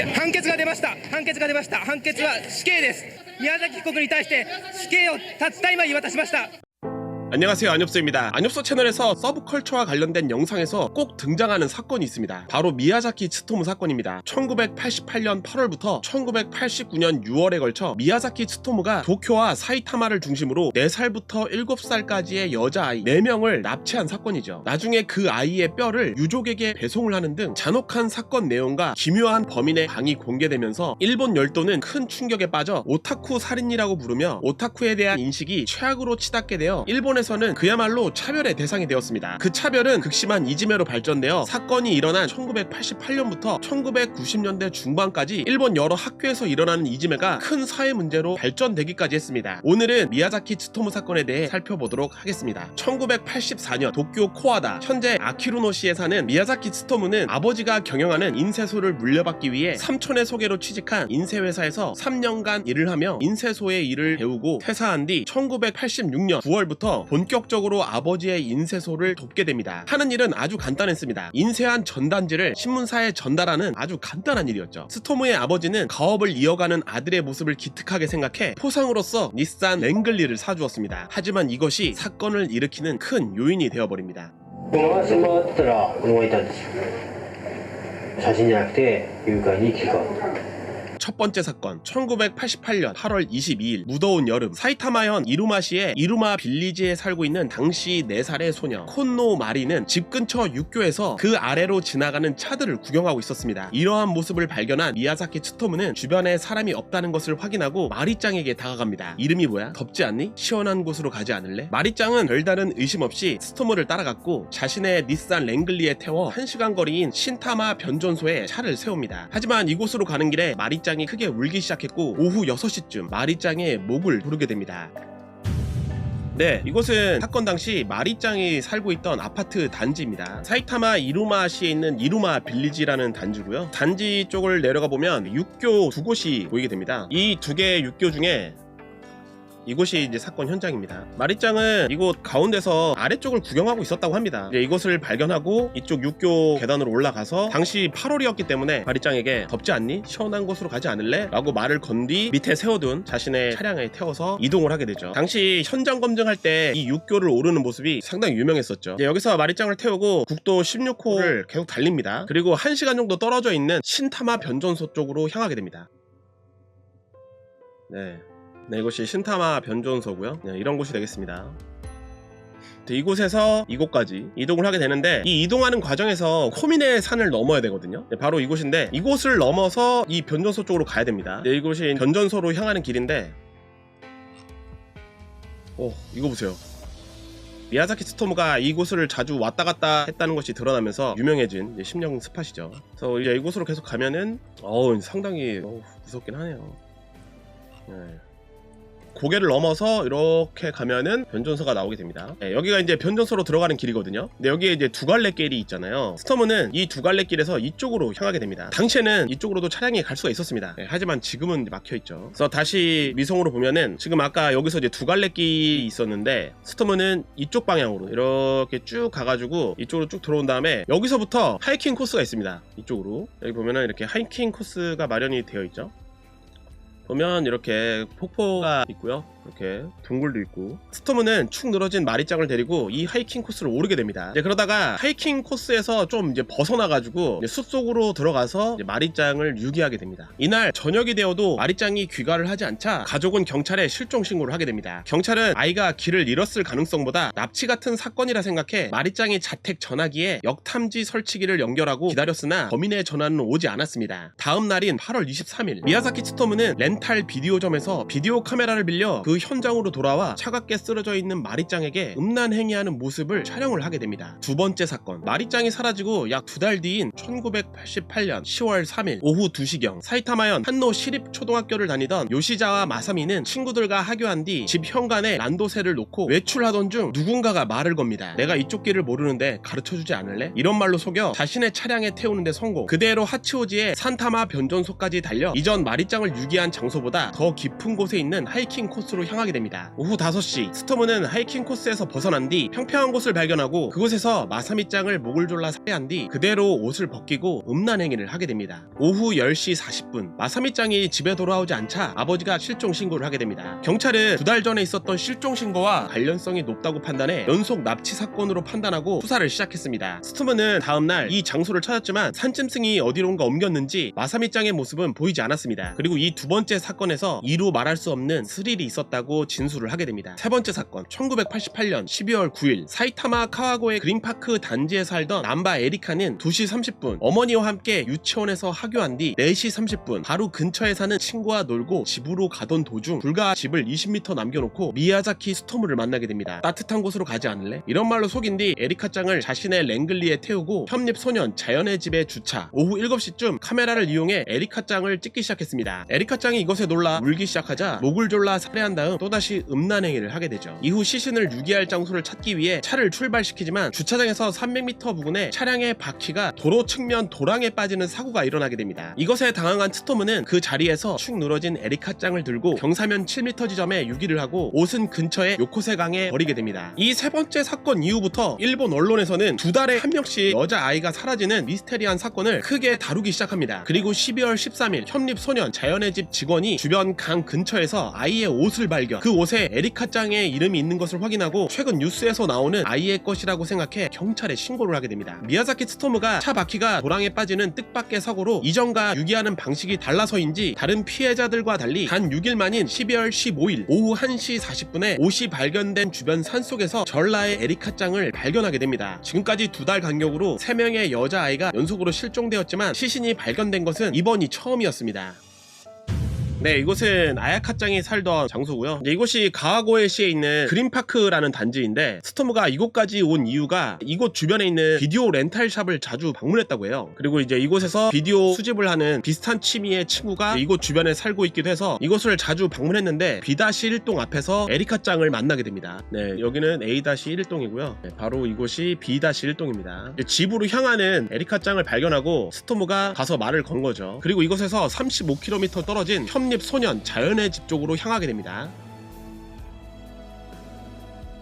判決が出ました。判決が出ました。判決は死刑です。宮崎被告に対して死刑をたった今言い渡しました。 안녕하세요, 안엽소입니다. 안엽소 채널에서 서브컬처와 관련된 영상에서 꼭 등장하는 사건이 있습니다. 바로 미야자키 츠토무 사건입니다. 1988년 8월부터 1989년 6월에 걸쳐 미야자키 츠토무가 도쿄와 사이타마를 중심으로 4살부터 7살까지의 여자아이 4명을 납치한 사건이죠. 나중에 그 아이의 뼈를 유족에게 배송을 하는 등 잔혹한 사건 내용과 기묘한 범인의 방이 공개되면서 일본 열도는 큰 충격에 빠져 오타쿠 살인이라고 부르며 오타쿠에 대한 인식이 최악으로 치닫게 되어 일본에서는 그야말로 차별의 대상이 되었습니다. 그 차별은 극심한 이지메로 발전되어 사건이 일어난 1988년부터 1990년대 중반까지 일본 여러 학교에서 일어나는 이지메가 큰 사회 문제로 발전되기까지 했습니다. 오늘은 미야자키 츠토무 사건에 대해 살펴보도록 하겠습니다. 1984년 도쿄 코와다 현재 아키루노시에 사는 미야자키 츠토무는 아버지가 경영하는 인쇄소를 물려받기 위해 삼촌의 소개로 취직한 인쇄회사에서 3년간 일을 하며 인쇄소의 일을 배우고 퇴사한 뒤 1986년 9월부터 본격적으로 아버지의 인쇄소를 돕게 됩니다. 하는 일은 아주 간단했습니다. 인쇄한 전단지를 신문사에 전달하는 아주 간단한 일이었죠. 스토무의 아버지는 가업을 이어가는 아들의 모습을 기특하게 생각해 포상으로서 닛산 랭글리를 사주었습니다. 하지만 이것이 사건을 일으키는 큰 요인이 되어버립니다. このままスマホだったら子供がいたんですよ。写真じゃなくて誘拐に気があった。 첫 번째 사건 1988년 8월 22일 무더운 여름 사이타마현 이루마시의 이루마 빌리지에 살고 있는 당시 4살의 소녀 콘노 마리는 집 근처 육교에서 그 아래로 지나가는 차들을 구경하고 있었습니다. 이러한 모습을 발견한 미야자키 츠토무는 주변에 사람이 없다는 것을 확인하고 마리짱에게 다가갑니다. 이름이 뭐야? 덥지 않니? 시원한 곳으로 가지 않을래? 마리짱은 별다른 의심 없이 츠토무를 따라갔고 자신의 닛산 랭글리에 태워 1시간 거리인 신타마 변전소에 차를 세웁니다. 하지만 이곳으로 가는 길에 마리짱이 크게 울기 시작했고 오후 6시쯤 마리짱의 목을 부르게 됩니다. 네, 이곳은 사건 당시 마리짱이 살고 있던 아파트 단지입니다. 사이타마 이루마시에 있는 이루마 빌리지라는 단지고요. 단지 쪽을 내려가 보면 육교 2곳이 보이게 됩니다. 이 2개의 육교 중에 이곳이 이제 사건 현장입니다. 마리짱은 이곳 가운데서 아래쪽을 구경하고 있었다고 합니다. 이제 이곳을 발견하고 이쪽 육교 계단으로 올라가서 당시 8월이었기 때문에 마리짱에게 덥지 않니? 시원한 곳으로 가지 않을래? 라고 말을 건 뒤 밑에 세워둔 자신의 차량에 태워서 이동을 하게 되죠. 당시 현장 검증할 때 이 육교를 오르는 모습이 상당히 유명했었죠. 이제 여기서 마리짱을 태우고 국도 16호를 계속 달립니다. 그리고 1시간 정도 떨어져 있는 신타마 변전소 쪽으로 향하게 됩니다. 네, 이곳이 신타마 변전소고요. 네, 이런 곳이 되겠습니다. 이곳에서 이곳까지 이동을 하게 되는데 이 이동하는 과정에서 코미네 산을 넘어야 되거든요. 네, 바로 이곳인데 이곳을 넘어서 이 변전소 쪽으로 가야 됩니다. 네, 이곳이 변전소로 향하는 길인데 이거 보세요. 미야자키 츠토무가 이곳을 자주 왔다 갔다 했다는 것이 드러나면서 유명해진 심령 스팟이죠. 그래서 이제 이곳으로 계속 가면은 상당히 무섭긴 하네요. 네. 고개를 넘어서 이렇게 가면은 변전소가 나오게 됩니다. 네, 여기가 이제 변전소로 들어가는 길이거든요. 근데 여기에 이제 두 갈래 길이 있잖아요. 스토무는 이 두 갈래 길에서 이쪽으로 향하게 됩니다. 당시에는 이쪽으로도 차량이 갈 수가 있었습니다. 네, 하지만 지금은 막혀있죠. 그래서 다시 미성으로 보면은 지금 아까 여기서 이제 두 갈래 길이 있었는데 스토무는 이쪽 방향으로 이렇게 쭉 가가지고 이쪽으로 쭉 들어온 다음에 여기서부터 하이킹 코스가 있습니다. 이쪽으로 여기 보면은 이렇게 하이킹 코스가 마련이 되어 있죠. 보면 이렇게 폭포가 있고요. 이렇게 동굴도 있고 스토무는 축 늘어진 마리짱을 데리고 이 하이킹 코스를 오르게 됩니다. 이제 그러다가 하이킹 코스에서 좀 이제 벗어나가지고 이제 숲속으로 들어가서 이제 마리짱을 유기하게 됩니다. 이날 저녁이 되어도 마리짱이 귀가를 하지 않자 가족은 경찰에 실종 신고를 하게 됩니다. 경찰은 아이가 길을 잃었을 가능성보다 납치 같은 사건이라 생각해 마리짱이 자택 전화기에 역탐지 설치기를 연결하고 기다렸으나 범인의 전화는 오지 않았습니다. 다음 날인 8월 23일 미야자키 츠토무는 렌탈 비디오점에서 비디오 카메라를 빌려 그 현장으로 돌아와 차갑게 쓰러져 있는 마리짱에게 음란 행위하는 모습을 촬영을 하게 됩니다. 두 번째 사건 마리짱이 사라지고 약 2달 뒤인 1988년 10월 3일 오후 2시경 사이타마현 한노 시립초등학교를 다니던 요시자와 마사미는 친구들과 하교한 뒤 집 현관에 란도세를 놓고 외출하던 중 누군가가 말을 겁니다. 내가 이쪽 길을 모르는데 가르쳐주지 않을래? 이런 말로 속여 자신의 차량에 태우는데 성공. 그대로 하치오지의 산타마 변전소까지 달려 이전 마리짱을 유기한 장소보다 더 깊은 곳에 있는 하이킹 코스로 향하게 됩니다. 오후 5시 스토무는 하이킹 코스에서 벗어난 뒤 평평한 곳을 발견하고 그곳에서 마사미짱을 목을 졸라 살해한 뒤 그대로 옷을 벗기고 음란행위를 하게 됩니다. 오후 10시 40분 마사미짱이 집에 돌아오지 않자 아버지가 실종 신고를 하게 됩니다. 경찰은 2달 전에 있었던 실종 신고와 관련성이 높다고 판단해 연속 납치 사건으로 판단하고 수사를 시작했습니다. 스토무는 다음날 이 장소를 찾았지만 산짐승이 어디론가 옮겼는지 마사미짱의 모습은 보이지 않았습니다. 그리고 이 두 번째 사건에서 이루 말할 수 없는 스릴이 있었다고 진술을 하게 됩니다. 세 번째 사건 1988년 12월 9일 사이타마 카와고의 그린파크 단지에 살던 남바 에리카는 2시 30분 어머니와 함께 유치원에서 하교한 뒤 4시 30분 바로 근처에 사는 친구와 놀고 집으로 가던 도중 불과 집을 20m 남겨놓고 미야자키 스토무를 만나게 됩니다. 따뜻한 곳으로 가지 않을래? 이런 말로 속인 뒤 에리카짱을 자신의 랭글리에 태우고 현립소년 자연의 집에 주차. 오후 7시쯤 카메라를 이용해 에리카짱을 찍기 시작했습니다. 에리카짱이 이것에 놀라 울기 시작하자 목을 졸라 살해한 다음 또다시 음란행위를 하게 되죠. 이후 시신을 유기할 장소를 찾기 위해 차를 출발시키지만 주차장에서 300m 부근에 차량의 바퀴가 도로 측면 도랑에 빠지는 사고가 일어나게 됩니다. 이것에 당황한 스토무는 그 자리에서 축 늘어진 에리카짱을 들고 경사면 7m 지점에 유기를 하고 옷은 근처의 요코세강에 버리게 됩니다. 이 세 번째 사건 이후부터 일본 언론에서는 2달에 한 명씩 여자아이가 사라지는 미스테리한 사건을 크게 다루기 시작합니다. 그리고 12월 13일 현립소년 자연의 집 직원이 주변 강 근처에서 아이의 옷을 발견. 그 옷에 에리카짱의 이름이 있는 것을 확인하고 최근 뉴스에서 나오는 아이의 것이라고 생각해 경찰에 신고를 하게 됩니다. 미야자키 스토무가 차 바퀴가 도랑에 빠지는 뜻밖의 사고로 이전과 유기하는 방식이 달라서인지 다른 피해자들과 달리 단 6일 만인 12월 15일 오후 1시 40분에 옷이 발견된 주변 산속에서 전라의 에리카짱을 발견하게 됩니다. 지금까지 2달 간격으로 3명의 여자아이가 연속으로 실종되었지만 시신이 발견된 것은 이번이 처음이었습니다. 네, 이곳은 아야카짱이 살던 장소고요. 이곳이 가와고에시에 있는 그린파크라는 단지인데 스토무가 이곳까지 온 이유가 이곳 주변에 있는 비디오 렌탈샵을 자주 방문했다고 해요. 그리고 이제 이곳에서 비디오 수집을 하는 비슷한 취미의 친구가 이곳 주변에 살고 있기도 해서 이곳을 자주 방문했는데 B-1동 앞에서 에리카짱을 만나게 됩니다. 네, 여기는 A-1동이고요. 네, 바로 이곳이 B-1동입니다. 집으로 향하는 에리카짱을 발견하고 스토무가 가서 말을 건 거죠. 그리고 이곳에서 35km 떨어진 현립소년 자연의 집 쪽으로 향하게 됩니다.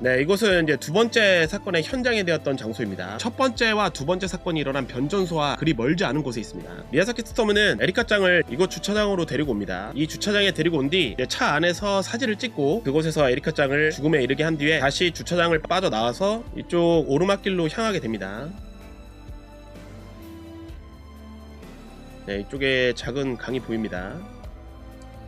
네, 이곳은 이제 두 번째 사건의 현장이 되었던 장소입니다. 첫 번째와 두 번째 사건이 일어난 변전소와 그리 멀지 않은 곳에 있습니다. 미야자키 스토무는 에리카짱을 이곳 주차장으로 데리고 옵니다. 이 주차장에 데리고 온 뒤 차 안에서 사진을 찍고 그곳에서 에리카짱을 죽음에 이르게 한 뒤에 다시 주차장을 빠져나와서 이쪽 오르막길로 향하게 됩니다. 네, 이쪽에 작은 강이 보입니다.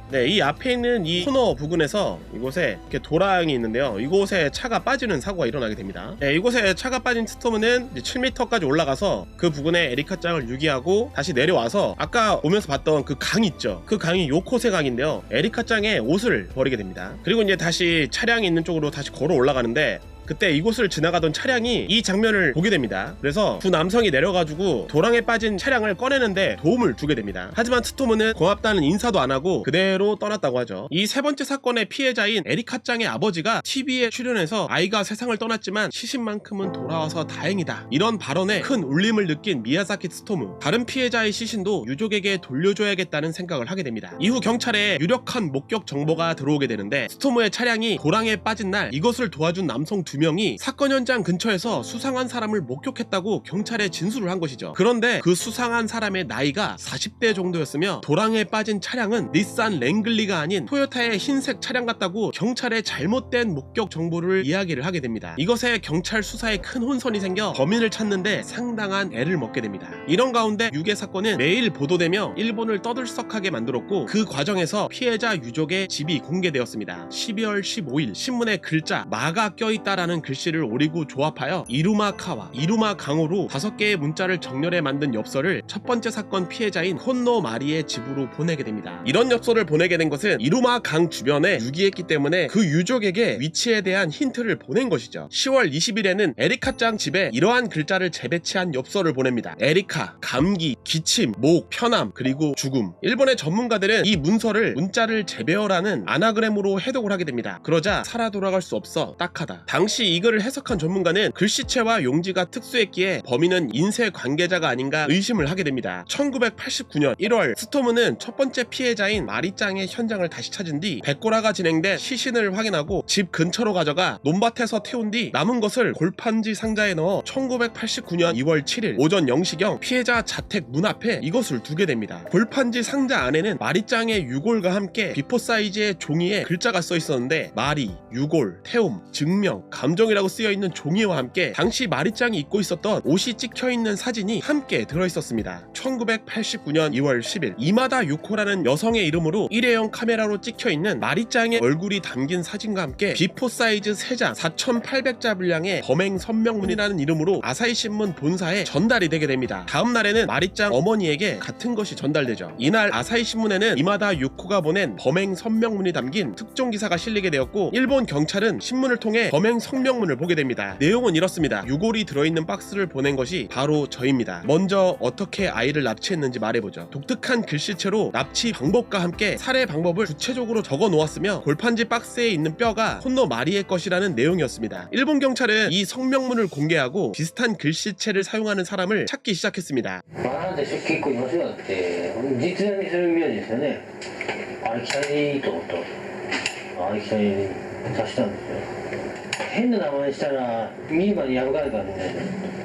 네, 이 앞에 있는 이 코너 부근에서 이곳에 이렇게 도랑이 있는데요. 이곳에 차가 빠지는 사고가 일어나게 됩니다. 네, 이곳에 차가 빠진 스토무는 7m까지 올라가서 그 부근에 에리카짱을 유기하고 다시 내려와서 아까 오면서 봤던 그 강 있죠. 그 강이 요코세 강인데요. 에리카짱의 옷을 버리게 됩니다. 그리고 이제 다시 차량이 있는 쪽으로 다시 걸어 올라가는데 그때 이곳을 지나가던 차량이 이 장면을 보게 됩니다. 그래서 두 남성이 내려가지고 도랑에 빠진 차량을 꺼내는데 도움을 주게 됩니다. 하지만 스토무는 고맙다는 인사도 안 하고 그대로 떠났다고 하죠. 이 세 번째 사건의 피해자인 에리카짱의 아버지가 TV에 출연해서 아이가 세상을 떠났지만 시신만큼은 돌아와서 다행이다, 이런 발언에 큰 울림을 느낀 미야자키 스토무, 다른 피해자의 시신도 유족에게 돌려줘야겠다는 생각을 하게 됩니다. 이후 경찰에 유력한 목격 정보가 들어오게 되는데 스토무의 차량이 도랑에 빠진 날 이것을 도와준 남성 2명이 사건 현장 근처에서 수상한 사람을 목격했다고 경찰에 진술을 한 것이죠. 그런데 그 수상한 사람의 나이가 40대 정도였으며 도랑에 빠진 차량은 닛산 랭글리가 아닌 토요타의 흰색 차량 같다고 경찰에 잘못된 목격 정보를 이야기를 하게 됩니다. 이것에 경찰 수사에 큰 혼선이 생겨 범인을 찾는데 상당한 애를 먹게 됩니다. 이런 가운데 유괴 사건은 매일 보도되며 일본을 떠들썩하게 만들었고 그 과정에서 피해자 유족의 집이 공개되었습니다. 12월 15일 신문에 글자 마가 껴있다라는 글씨를 오리고 조합하여 이루마카와 이루마강으로 5개의 문자를 정렬해 만든 엽서를 첫 번째 사건 피해자인 혼노 마리의 집으로 보내게 됩니다. 이런 엽서를 보내게 된 것은 이루마강 주변에 유기했기 때문에 그 유족에게 위치에 대한 힌트를 보낸 것이죠. 10월 20일에는 에리카짱 집에 이러한 글자를 재배치한 엽서를 보냅니다. 에리카, 감기, 기침, 목, 편함, 그리고 죽음. 일본의 전문가들은 이 문자를 재배어라는 아나그램으로 해독을 하게 됩니다. 그러자 살아 돌아갈 수 없어, 딱하다. 당시 당시 이 글을 해석한 전문가는 글씨체와 용지가 특수했기에 범인은 인쇄 관계자가 아닌가 의심을 하게 됩니다. 1989년 1월 스토무는 첫 번째 피해자인 마리짱의 현장을 다시 찾은 뒤 백고라가 진행된 시신을 확인하고 집 근처로 가져가 논밭에서 태운 뒤 남은 것을 골판지 상자에 넣어 1989년 2월 7일 오전 0시경 피해자 자택 문 앞에 이것을 두게 됩니다. 골판지 상자 안에는 마리짱의 유골과 함께 비포 사이즈의 종이에 글자가 써 있었는데 마리, 유골, 태움, 증명, 감정이라고 쓰여 있는 종이와 함께 당시 마리짱이 입고 있었던 옷이 찍혀 있는 사진이 함께 들어있었습니다. 1989년 2월 10일 이마다 유코라는 여성의 이름으로 일회용 카메라로 찍혀 있는 마리짱의 얼굴이 담긴 사진과 함께 비포 사이즈 3장 4,800자 분량의 범행 선명문이라는 이름으로 아사히 신문 본사에 전달이 되게 됩니다. 다음 날에는 마리짱 어머니에게 같은 것이 전달되죠. 이날 아사히 신문에는 이마다 유코가 보낸 범행 선명문이 담긴 특종 기사가 실리게 되었고 일본 경찰은 신문을 통해 범행 성명문을 보게 됩니다. 내용은 이렇습니다. 유골이 들어있는 박스를 보낸 것이 바로 저입니다. 먼저 어떻게 아이를 납치했는지 말해보죠. 독특한 글씨체로 납치 방법과 함께 살해 방법을 구체적으로 적어 놓았으며 골판지 박스에 있는 뼈가 혼노 마리의 것이라는 내용이었습니다. 일본 경찰은 이 성명문을 공개하고 비슷한 글씨체를 사용하는 사람을 찾기 시작했습니다. なんで結構いますよって実在にする名字ですよね。あれ北にいいと思ったあれ北に刺したんですよ。変な名前にしたら見る前に破かれるからね。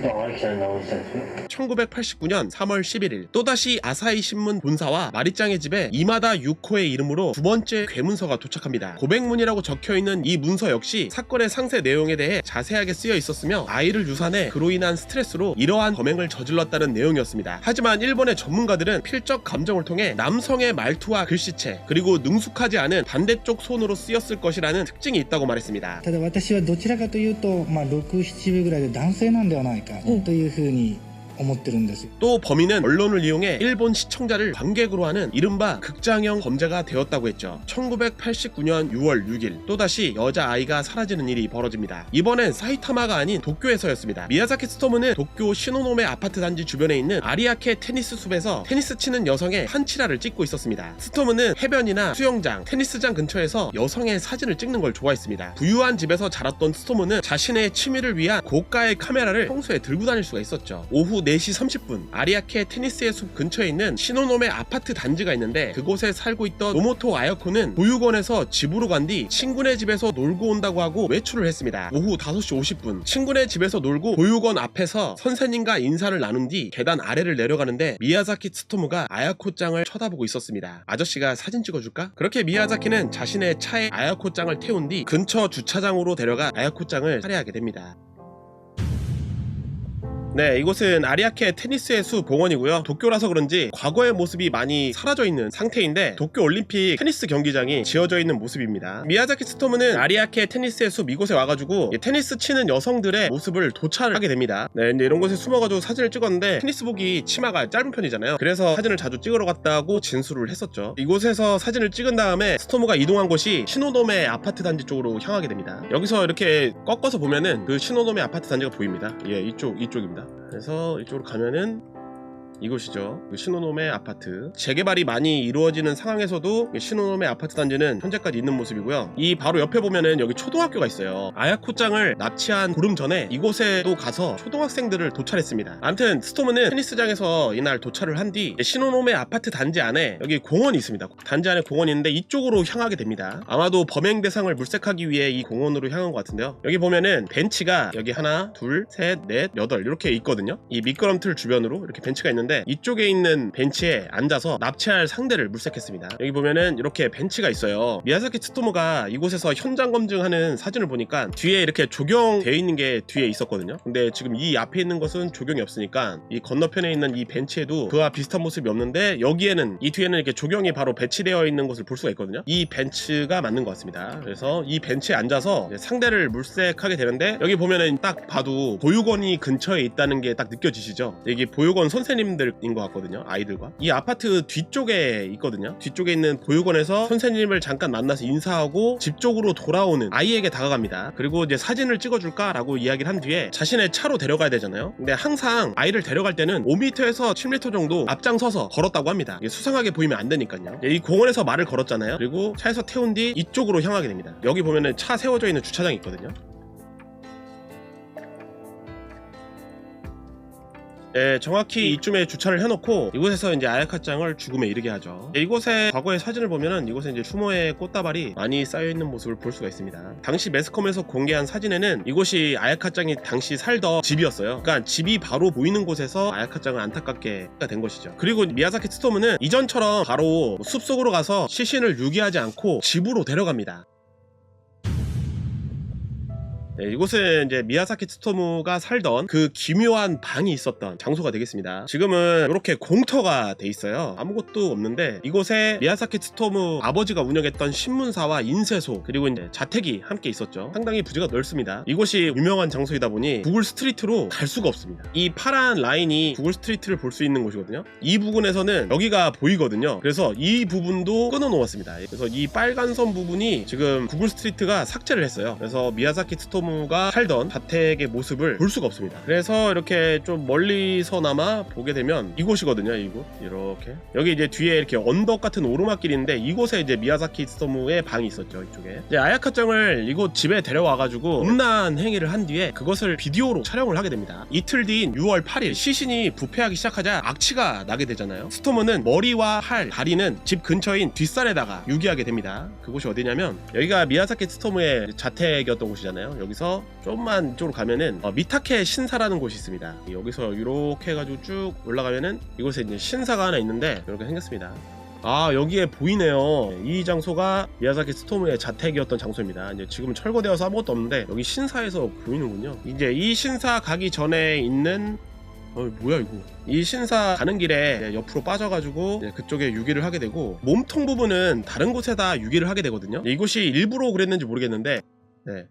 あれ北に名前にしたんですよ。 1989년 3월 11일 또다시 아사히 신문 본사와 마리짱의 집에 이마다 유코의 이름으로 두 번째 괴문서가 도착합니다. 고백문이라고 적혀있는 이 문서 역시 사건의 상세 내용에 대해 자세하게 쓰여 있었으며 아이를 유산해 그로 인한 스트레스로 이러한 범행을 저질렀다는 내용이었습니다. 하지만 일본의 전문가들은 필적 감정을 통해 남성의 말투와 글씨체 그리고 능숙하지 않은 반대쪽 손으로 쓰였을 것이라는 특징이 있다고 말했습니다. ただ私はどちらかというと、6、7部ぐらいで男性なんではないかというふうに思ってるんです。 또 범인은 언론을 이용해 일본 시청자를 관객으로 하는 이른바 극장형 범죄가 되었다고 했죠. 1989년 6월 6일 또다시 여자아이가 사라지는 일이 벌어집니다. 이번엔 사이타마가 아닌 도쿄에서였습니다. 미야자키 스토무는 도쿄 시노노메 아파트 단지 주변에 있는 아리아케 테니스 숲에서 테니스 치는 여성의 판치라를 찍고 있었습니다. 스토무는 해변이나 수영장, 테니스장 근처에서 여성의 사진을 찍는 걸 좋아했습니다. 부유한 집에서 자랐던 스토무는 자신의 취미를 위한 고가의 카메라를 평소에 들고 다닐 수가 있었죠. 오후 4시 30분 아리아케 테니스의 숲 근처에 있는 시노노메 아파트 단지가 있는데 그곳에 살고 있던 노모토 아야코는 보육원에서 집으로 간 뒤 친구네 집에서 놀고 온다고 하고 외출을 했습니다. 오후 5시 50분 친구네 집에서 놀고 보육원 앞에서 선생님과 인사를 나눈 뒤 계단 아래를 내려가는데 미야자키 스토무가 아야코짱을 쳐다보고 있었습니다. 아저씨가 사진 찍어줄까? 그렇게 미야자키는 자신의 차에 아야코짱을 태운 뒤 근처 주차장으로 데려가 아야코짱을 살해하게 됩니다. 네, 이곳은 아리아케 테니스의 숲 공원이고요. 도쿄라서 그런지 과거의 모습이 많이 사라져 있는 상태인데 도쿄 올림픽 테니스 경기장이 지어져 있는 모습입니다. 미야자키 스토무는 아리아케 테니스의 숲 이곳에 와가지고 테니스 치는 여성들의 모습을 도찰하게 됩니다. 네, 근데 이런 곳에 숨어가지고 사진을 찍었는데 테니스복이 치마가 짧은 편이잖아요. 그래서 사진을 자주 찍으러 갔다고 진술을 했었죠. 이곳에서 사진을 찍은 다음에 스토무가 이동한 곳이 시노노메 아파트 단지 쪽으로 향하게 됩니다. 여기서 이렇게 꺾어서 보면은 그 시노노메 아파트 단지가 보입니다. 예, 이쪽입니다. 그래서 이쪽으로 가면은 이곳이죠. 시노노메 아파트. 재개발이 많이 이루어지는 상황에서도 시노노메 아파트 단지는 현재까지 있는 모습이고요. 이 바로 옆에 보면은 여기 초등학교가 있어요. 아야코짱을 납치한 보름 전에 이곳에도 가서 초등학생들을 도찰했습니다. 아무튼 스토무는 테니스장에서 이날 도찰을 한 뒤 시노노메 아파트 단지 안에 여기 공원이 있습니다. 단지 안에 공원이 있는데 이쪽으로 향하게 됩니다. 아마도 범행 대상을 물색하기 위해 이 공원으로 향한 것 같은데요. 여기 보면은 벤치가 여기 하나, 둘, 셋, 넷, 여덟 이렇게 있거든요. 이 미끄럼틀 주변으로 이렇게 벤치가 있는데 이쪽에 있는 벤치에 앉아서 납치할 상대를 물색했습니다. 여기 보면은 이렇게 벤치가 있어요. 미야자키 스토무가 이곳에서 현장 검증하는 사진을 보니까 뒤에 이렇게 조경되어 있는 게 뒤에 있었거든요. 근데 지금 이 앞에 있는 것은 조경이 없으니까 이 건너편에 있는 이 벤치에도 그와 비슷한 모습이 없는데 여기에는 이 뒤에는 이렇게 조경이 바로 배치되어 있는 것을 볼 수가 있거든요. 이 벤치가 맞는 것 같습니다. 그래서 이 벤치에 앉아서 상대를 물색하게 되는데 여기 보면은 딱 봐도 보육원이 근처에 있다는 게 딱 느껴지시죠? 여기 보육원 선생님들인 것 같거든요. 아이들과 이 아파트 뒤쪽에 있거든요. 뒤쪽에 있는 보육원에서 선생님을 잠깐 만나서 인사하고 집 쪽으로 돌아오는 아이에게 다가갑니다. 그리고 이제 사진을 찍어줄까? 라고 이야기를 한 뒤에 자신의 차로 데려가야 되잖아요. 근데 항상 아이를 데려갈 때는 5m에서 10m 정도 앞장서서 걸었다고 합니다. 이게 수상하게 보이면 안 되니까요. 이 공원에서 말을 걸었잖아요. 그리고 차에서 태운 뒤 이쪽으로 향하게 됩니다. 여기 보면은 차 세워져 있는 주차장이 있거든요. 네, 정확히 이쯤에 주차를 해놓고 이곳에서 이제 아야카짱을 죽음에 이르게 하죠. 이곳의 과거의 사진을 보면은 이곳에 이제 추모의 꽃다발이 많이 쌓여있는 모습을 볼 수가 있습니다. 당시 매스컴에서 공개한 사진에는 이곳이 아야카짱이 당시 살던 집이었어요. 그러니까 집이 바로 보이는 곳에서 아야카짱을 안타깝게 된 것이죠. 그리고 미야자키 트토무는 이전처럼 바로 숲속으로 가서 시신을 유기하지 않고 집으로 데려갑니다. 네, 이곳은 이제 미야자키 트토무가 살던 그 기묘한 방이 있었던 장소가 되겠습니다. 지금은 이렇게 공터가 돼 있어요. 아무것도 없는데 이곳에 미야자키 트토무 아버지가 운영했던 신문사와 인쇄소 그리고 이제 자택이 함께 있었죠. 상당히 부지가 넓습니다. 이곳이 유명한 장소이다 보니 구글 스트리트로 갈 수가 없습니다. 이 파란 라인이 구글 스트리트를 볼 수 있는 곳이거든요. 이 부분에서는 여기가 보이거든요. 그래서 이 부분도 끊어 놓았습니다. 그래서 이 빨간 선 부분이 지금 구글 스트리트가 삭제를 했어요. 그래서 미야자키 트토무 가 살던 자택의 모습을 볼 수가 없습니다. 그래서 이렇게 좀 멀리서나마 보게 되면 이곳이거든요. 이곳 이렇게 여기 이제 뒤에 이렇게 언덕 같은 오르막길인데 이곳에 이제 미야자키 트토무의 방이 있었죠. 이쪽에 이제 아야카짱을 이곳 집에 데려와가지고 음란 행위를 한 뒤에 그것을 비디오로 촬영을 하게 됩니다. 이틀 뒤인 6월 8일 시신이 부패하기 시작하자 악취가 나게 되잖아요. 스토무는 머리와 팔, 다리는 집 근처인 뒷산에다가 유기하게 됩니다. 그곳이 어디냐면 여기가 미야자키 트토무의 자택이었던 곳이잖아요. 여기서 좀만 이쪽으로 가면은 미타케 신사라는 곳이 있습니다. 여기서 이렇게 해가지고 쭉 올라가면은 이곳에 이제 신사가 하나 있는데 이렇게 생겼습니다. 아, 여기에 보이네요. 이 장소가 미야자키 트토무의 자택이었던 장소입니다. 이제 지금 철거되어서 아무것도 없는데 여기 신사에서 보이는군요. 이제 이 신사 가기 전에 있는 뭐야 이거. 이 신사 가는 길에 옆으로 빠져가지고 그쪽에 유기를 하게 되고 몸통 부분은 다른 곳에다 유기를 하게 되거든요. 이곳이 일부러 그랬는지 모르겠는데 네.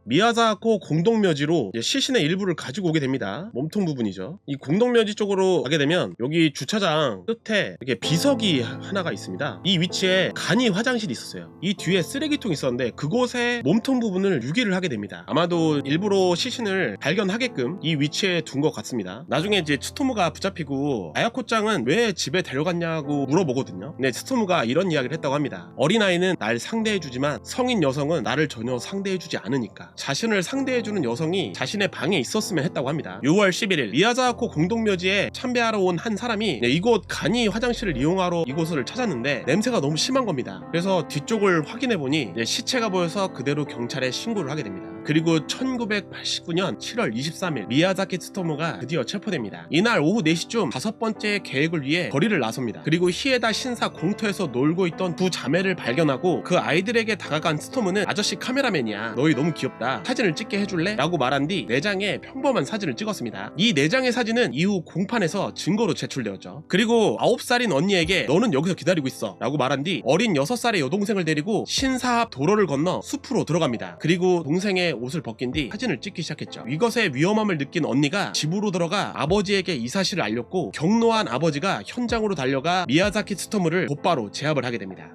미야자코 공동묘지로 시신의 일부를 가지고 오게 됩니다. 몸통 부분이죠. 이 공동묘지 쪽으로 가게 되면 여기 주차장 끝에 이렇게 비석이 하나가 있습니다. 이 위치에 간이 화장실이 있었어요. 이 뒤에 쓰레기통이 있었는데 그곳에 몸통 부분을 유기를 하게 됩니다. 아마도 일부러 시신을 발견하게끔 이 위치에 둔 것 같습니다. 나중에 이제 츠토무가 붙잡히고 아야코짱은 왜 집에 데려갔냐고 물어보거든요. 근데 츠토무가 이런 이야기를 했다고 합니다. 어린아이는 날 상대해주지만 성인 여성은 나를 전혀 상대해주지 않으니까 자신을 상대해주는 여성이 자신의 방에 있었으면 했다고 합니다. 6월 11일 미야자코 공동묘지에 참배하러 온 한 사람이 이곳 간이 화장실을 이용하러 이곳을 찾았는데 냄새가 너무 심한 겁니다. 그래서 뒤쪽을 확인해보니 시체가 보여서 그대로 경찰에 신고를 하게 됩니다. 그리고 1989년 7월 23일 미야자키 트토무가 드디어 체포됩니다. 이날 오후 4시쯤 5번째 계획을 위해 거리를 나섭니다. 그리고 히에다 신사 공터에서 놀고 있던 두 자매를 발견하고 그 아이들에게 다가간 트토무는 아저씨 카메라맨이야. 너희 너무 귀엽다. 사진을 찍게 해줄래? 라고 말한 뒤 4장의 평범한 사진을 찍었습니다. 이 4장의 사진은 이후 공판에서 증거로 제출되었죠. 그리고 9살인 언니에게 너는 여기서 기다리고 있어 라고 말한 뒤 어린 6살의 여동생을 데리고 신사 앞 도로를 건너 숲으로 들어갑니다. 그리고 동생의 옷을 벗긴 뒤 사진을 찍기 시작했죠. 이것의 위험함을 느낀 언니가 집으로 들어가 아버지에게 이 사실을 알렸고 격노한 아버지가 현장으로 달려가 미야자키 트토무를 곧바로 제압을 하게 됩니다.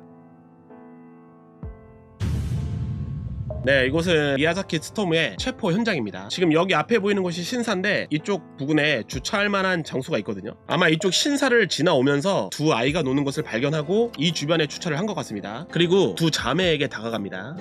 네, 이곳은 미야자키 트토무의 체포 현장입니다. 지금 여기 앞에 보이는 곳이 신사인데 이쪽 부근에 주차할 만한 장소가 있거든요. 아마 이쪽 신사를 지나오면서 두 아이가 노는 것을 발견하고 이 주변에 주차를 한 것 같습니다. 그리고 두 자매에게 다가갑니다.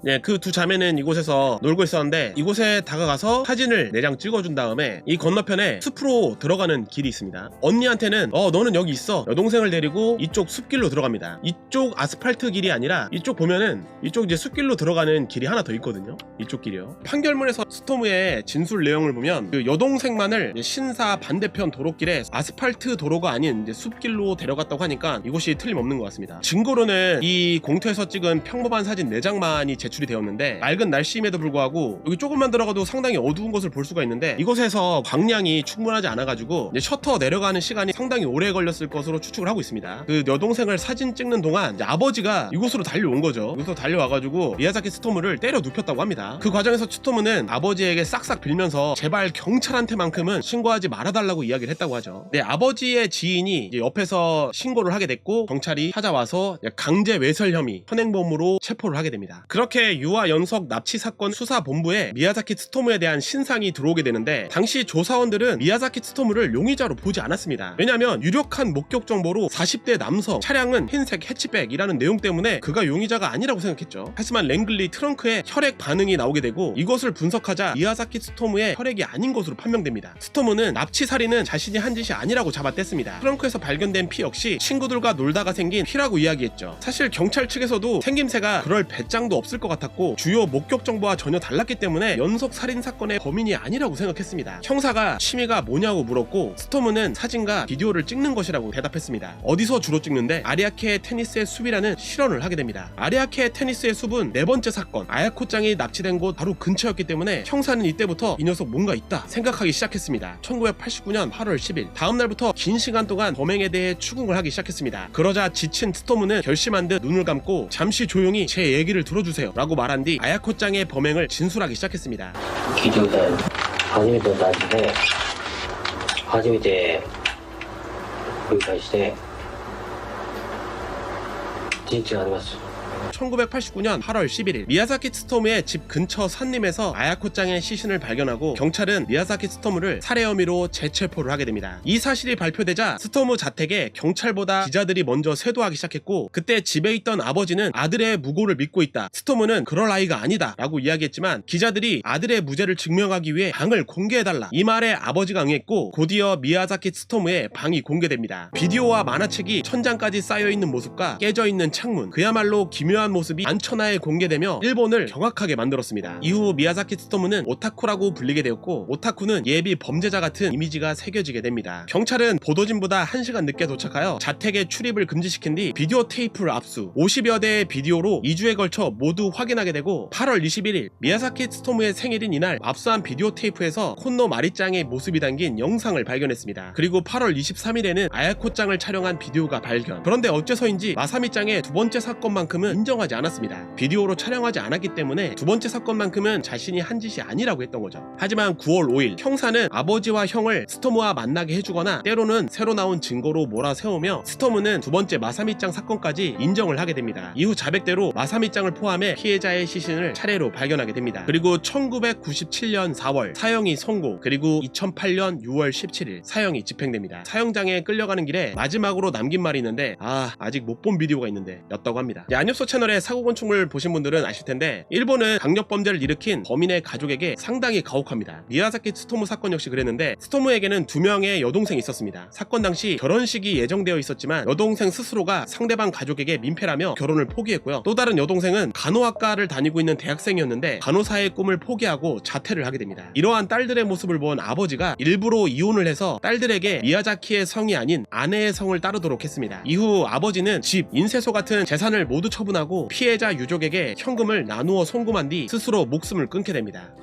네, 그 두 자매는 이곳에서 놀고 있었는데 이곳에 다가가서 사진을 4장 찍어준 다음에 이 건너편에 숲으로 들어가는 길이 있습니다. 언니한테는 너는 여기 있어. 여동생을 데리고 이쪽 숲길로 들어갑니다. 이쪽 아스팔트 길이 아니라 이쪽 보면은 이쪽 이제 숲길로 들어가는 길이 하나 더 있거든요. 이쪽 길이요. 판결문에서 스토무의 진술 내용을 보면 그 여동생만을 신사 반대편 도로길에 아스팔트 도로가 아닌 이제 숲길로 데려갔다고 하니까 이곳이 틀림없는 것 같습니다. 증거로는 이 공터에서 찍은 평범한 사진 4장만이 제출이 되었는데 맑은 날씨임에도 불구하고 여기 조금만 들어가도 상당히 어두운 것을 볼 수가 있는데 이곳에서 광량이 충분하지 않아가지고 이제 셔터 내려가는 시간이 상당히 오래 걸렸을 것으로 추측을 하고 있습니다. 그 여동생을 사진 찍는 동안 이제 아버지가 이곳으로 달려온 거죠. 이곳으로 달려와가지고 미야자키 트토무를 때려 눕혔다고 합니다. 그 과정에서 트토무는 아버지에게 싹싹 빌면서 제발 경찰한테만큼은 신고하지 말아달라고 이야기를 했다고 하죠. 네, 아버지의 지인이 이제 옆에서 신고를 하게 됐고 경찰이 찾아와서 강제 외설 혐의 현행범으로 체포를 하게 됩니다. 그렇게 이렇게 유아 연속 납치 사건 수사본부에 미야자키 트토무에 대한 신상이 들어오게 되는데, 당시 조사원들은 미야자키 트토무를 용의자로 보지 않았습니다. 왜냐하면 유력한 목격 정보로 40대 남성, 차량은 흰색 해치백이라는 내용 때문에 그가 용의자가 아니라고 생각했죠. 하지만 랭글리 트렁크에 혈액 반응이 나오게 되고, 이것을 분석하자 미야자키 트토무의 혈액이 아닌 것으로 판명됩니다. 트토무는 납치 살인은 자신이 한 짓이 아니라고 잡아댔습니다. 트렁크에서 발견된 피 역시 친구들과 놀다가 생긴 피라고 이야기했죠. 사실 경찰 측에서도 생김새가 그럴 배짱도 없을 것 같았고, 주요 목격 정보와 전혀 달랐기 때문에 연속 살인 사건의 범인이 아니라고 생각했습니다. 형사가 취미가 뭐냐고 물었고, 스토무는 사진과 비디오를 찍는 것이라고 대답했습니다. 어디서 주로 찍는데 아리아케 테니스의 숲이라는 실언을 하게 됩니다. 아리아케 테니스의 숲은 네 번째 사건 아야코짱이 납치된 곳 바로 근처였기 때문에 형사는 이때부터 이 녀석 뭔가 있다 생각하기 시작했습니다. 1989년 8월 10일 다음날부터 긴 시간 동안 범행에 대해 추궁을 하기 시작했습니다. 그러자 지친 스토무는 결심한 듯 눈을 감고 잠시 조용히 제 얘기를 들어주세요 라고 말한 뒤 아야코짱의 범행을 진술하기 시작했습니다. 聞いてください。初めての男子で初めて繰り返して人知があります。 1989년 8월 11일 미야자키 트토무의 집 근처 산림에서 아야코짱의 시신을 발견하고, 경찰은 미야자키 트토무를 살해 혐의로 재체포를 하게 됩니다. 이 사실이 발표되자 스토무 자택에 경찰보다 기자들이 먼저 쇄도하기 시작했고, 그때 집에 있던 아버지는 아들의 무고를 믿고 있다, 스토무는 그럴 아이가 아니다 라고 이야기했지만, 기자들이 아들의 무죄를 증명하기 위해 방을 공개해달라, 이 말에 아버지가 응했고, 곧이어 미야자키 트토무의 방이 공개됩니다. 비디오와 만화책이 천장까지 쌓여있는 모습과 깨져있는 창문, 그야말로 기묘한 모습이 만천하에 공개되며 일본을 경악하게 만들었습니다. 이후 미야자키 트토무는 오타쿠라고 불리게 되었고, 오타쿠는 예비 범죄자 같은 이미지가 새겨지게 됩니다. 경찰은 보도진보다 1시간 늦게 도착하여 자택에 출입을 금지시킨 뒤 비디오 테이프를 압수, 50여 대의 비디오로 2주에 걸쳐 모두 확인하게 되고, 8월 21일 미야자키 트토무의 생일인 이날 압수한 비디오 테이프에서 콘노 마리짱의 모습이 담긴 영상을 발견했습니다. 그리고 8월 23일에는 아야코짱을 촬영한 비디오가 발견. 그런데 어째서인지 마사미짱의 두 번째 사건만큼은 인정하지 않았습니다. 비디오로 촬영하지 않았기 때문에 두 번째 사건만큼은 자신이 한 짓이 아니라고 했던 거죠. 하지만 9월 5일 형사는 아버지와 형을 스토무와 만나게 해주거나 때로는 새로 나온 증거로 몰아세우며, 스토무는 두 번째 마사미짱 사건까지 인정을 하게 됩니다. 이후 자백대로 마사미짱을 포함해 피해자의 시신을 차례로 발견하게 됩니다. 그리고 1997년 4월 사형이 선고, 그리고 2008년 6월 17일 사형이 집행됩니다. 사형장에 끌려가는 길에 마지막으로 남긴 말이 있는데, 아직 못 본 비디오가 있는데 였다고 합니다. 안엽소 채널의 사고건축물 보신 분들은 아실 텐데, 일본은 강력범죄를 일으킨 범인의 가족에게 상당히 가혹합니다. 미야자키 트토무 사건 역시 그랬는데, 스토무에게는 2명의 여동생이 있었습니다. 사건 당시 결혼식이 예정되어 있었지만 여동생 스스로가 상대방 가족에게 민폐라며 결혼을 포기했고요. 또 다른 여동생은 간호학과를 다니고 있는 대학생이었는데 간호사의 꿈을 포기하고 자퇴를 하게 됩니다. 이러한 딸들의 모습을 본 아버지가 일부러 이혼을 해서 딸들에게 미야자키의 성이 아닌 아내의 성을 따르도록 했습니다. 이후 아버지는 집, 인쇄소 같은 재산을 모두 처분하고 피해자 유족에게 현금을 나누어 송금한 뒤 스스로 목숨을 끊게 됩니다.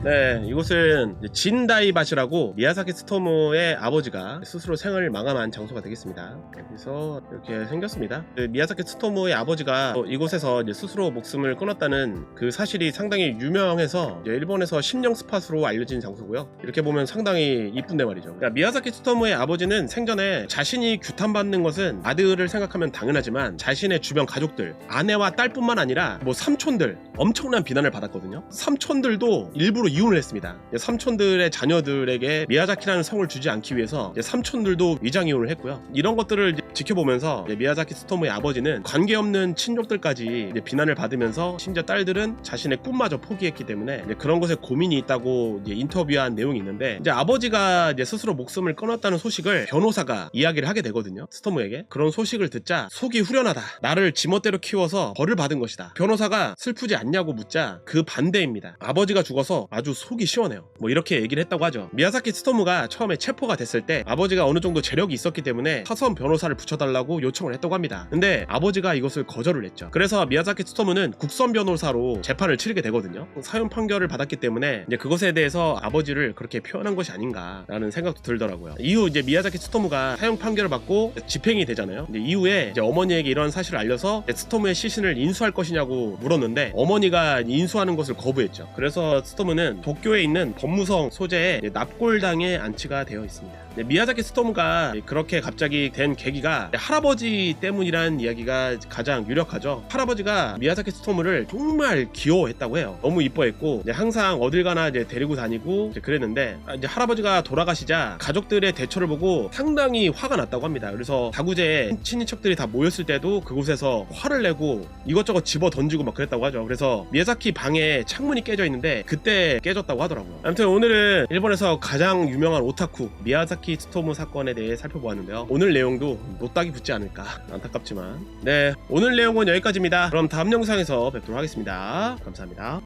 네, 이곳은 진다이밭이라고 미야자키 트토무의 아버지가 스스로 생을 마감한 장소가 되겠습니다. 여기서 이렇게 생겼습니다. 미야자키 트토무의 아버지가 이곳에서 스스로 목숨을 끊었다는 그 사실이 상당히 유명해서 일본에서 심령 스팟으로 알려진 장소고요. 이렇게 보면 상당히 이쁜데 말이죠. 그러니까 미야자키 트토무의 아버지는 생전에 자신이 규탄받는 것은 아들을 생각하면 당연하지만, 자신의 주변 가족들, 아내와 딸뿐만 아니라 삼촌들 엄청난 비난을 받았거든요. 삼촌들도 일부러 이혼을 했습니다. 삼촌들의 자녀들에게 미야자키라는 성을 주지 않기 위해서 삼촌들도 위장 이혼을 했고요. 이런 것들을 지켜보면서 미야자키 트토무의 아버지는 관계없는 친족들까지 비난을 받으면서, 심지어 딸들은 자신의 꿈마저 포기했기 때문에 그런 것에 고민이 있다고 인터뷰한 내용이 있는데, 이제 아버지가 스스로 목숨을 끊었다는 소식을 변호사가 이야기를 하게 되거든요. 스토무에게. 그런 소식을 듣자 속이 후련하다, 나를 지멋대로 키워서 벌을 받은 것이다. 변호사가 슬프지 않냐고 묻자 그 반대입니다. 아버지가 죽어서 아주 속이 시원해요. 이렇게 얘기를 했다고 하죠. 미야자키 트토무가 처음에 체포가 됐을 때 아버지가 어느 정도 재력이 있었기 때문에 사선 변호사를 붙여달라고 요청을 했다고 합니다. 근데 아버지가 이것을 거절을 했죠. 그래서 미야자키 트토무는 국선 변호사로 재판을 치르게 되거든요. 사형 판결을 받았기 때문에 이제 그것에 대해서 아버지를 그렇게 표현한 것이 아닌가라는 생각도 들더라고요. 이후 이제 미야자키 트토무가 사형 판결을 받고 집행이 되잖아요. 이제 이후에 이제 어머니에게 이런 사실을 알려서 트토무의 시신을 인수할 것이냐고 물었는데, 어머니가 인수하는 것을 거부했죠. 그래서 트토무는 미야자키는 도쿄에 있는 법무성 소재의 납골당에 안치가 되어 있습니다. 미야자키 스토무가 그렇게 갑자기 된 계기가 할아버지 때문이란 이야기가 가장 유력하죠. 할아버지가 미야자키 스토무를 정말 귀여워했다고 해요. 너무 이뻐했고 항상 어딜 가나 이제 데리고 다니고 그랬는데, 이제 할아버지가 돌아가시자 가족들의 대처를 보고 상당히 화가 났다고 합니다. 그래서 다구제에 친인척들이 다 모였을 때도 그곳에서 화를 내고 이것저것 집어 던지고 막 그랬다고 하죠. 그래서 미야자키 방에 창문이 깨져 있는데 그때 깨졌다고 하더라고요. 아무튼 오늘은 일본에서 가장 유명한 오타쿠 미야자키 스토무 사건에 대해 살펴보았는데요. 오늘 내용도 노딱이 붙지 않을까 안타깝지만, 네, 오늘 내용은 여기까지입니다. 그럼 다음 영상에서 뵙도록 하겠습니다. 감사합니다.